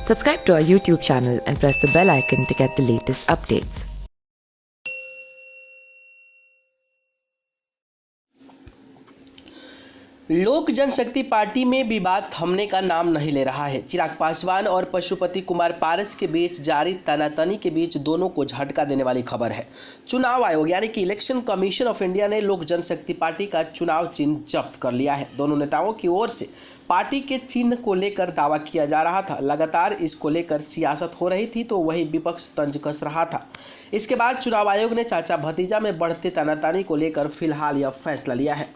Subscribe to our YouTube channel and press the bell icon to get the latest updates. लोक जनशक्ति party में विवाद थमने का नाम नहीं ले रहा है। चिराग पासवान और पशुपति कुमार पारस के बीच जारी तनातनी के बीच दोनों को झटका देने वाली खबर है। चुनाव आयोग यानी कि इलेक्शन कमीशन ऑफ इंडिया ने लोक जनशक्ति पार्टी का चुनाव चिन्ह जब्त कर लिया है। दोनों नेताओं की ओर से पार्टी के चिन्ह को लेकर दावा किया जा रहा था। लगातार इसको लेकर सियासत हो रही थी तो वही विपक्ष तंज कस रहा था। इसके बाद चुनाव आयोग ने चाचा भतीजा में बढ़ते तनातनी को लेकर फिलहाल यह फैसला लिया है।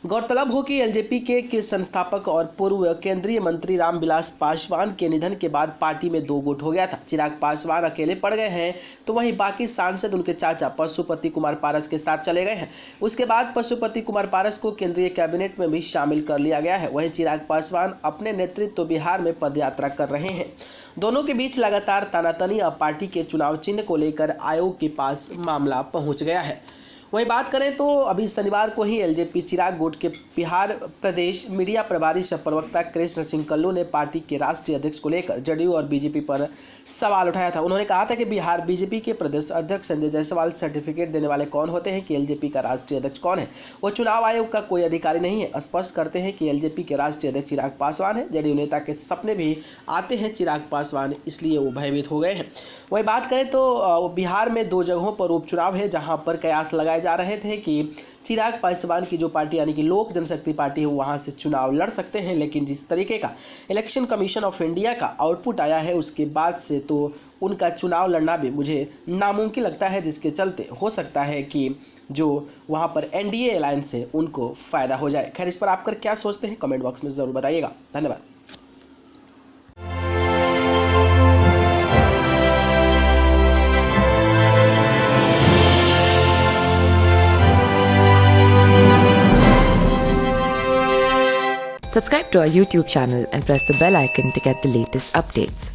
गौरतलब हो कि एलजेपी के संस्थापक और पूर्व केंद्रीय मंत्री रामविलास पासवान के निधन के बाद पार्टी में दो गुट हो गया था। चिराग पासवान अकेले पड़ गए हैं तो वहीं बाकी सांसद उनके चाचा पशुपति कुमार पारस के साथ चले गए हैं। उसके बाद पशुपति कुमार पारस को केंद्रीय कैबिनेट में भी शामिल कर लिया गया है। वहीं चिराग पासवान अपने नेतृत्व बिहार में पदयात्रा कर रहे हैं। दोनों के बीच लगातार तनातनी अब पार्टी के चुनाव चिन्ह को लेकर आयोग के पास मामला पहुंच गया है। वहीं बात करें तो अभी शनिवार को ही एलजेपी चिराग गुट के बिहार प्रदेश मीडिया प्रभारी सह प्रवक्ता कृष्ण सिंह कल्लू ने पार्टी के राष्ट्रीय अध्यक्ष को लेकर जदयू और बीजेपी पर सवाल उठाया था। उन्होंने कहा था कि बिहार बीजेपी के प्रदेश अध्यक्ष संजय जायसवाल सर्टिफिकेट देने वाले कौन होते हैं कि एलजेपी का राष्ट्रीय अध्यक्ष कौन है। वो चुनाव आयोग का कोई अधिकारी नहीं है। स्पष्ट करते हैं कि एलजेपी के राष्ट्रीय अध्यक्ष चिराग पासवान है। जदयू नेता के सपने भी आते हैं चिराग पासवान, इसलिए वो भयभीत हो गए हैं। वही बात करें तो बिहार में दो जगहों पर उपचुनाव है जहाँ पर कयास लगाए जा रहे थे कि चिराग पासवान की जो पार्टी यानी कि लोक जनशक्ति पार्टी है वहां से चुनाव लड़ सकते हैं, लेकिन जिस तरीके का इलेक्शन कमीशन ऑफ इंडिया का आउटपुट आया है उसके बाद से तो उनका चुनाव लड़ना भी मुझे नामुमकिन लगता है, जिसके चलते हो सकता है कि जो वहां पर एनडीए अलायंस है उनको फ़ायदा हो जाए। खैर, इस पर आप क्या सोचते हैं कमेंट बॉक्स में ज़रूर बताइएगा। धन्यवाद। Subscribe to our YouTube channel and press the bell icon to get the latest updates.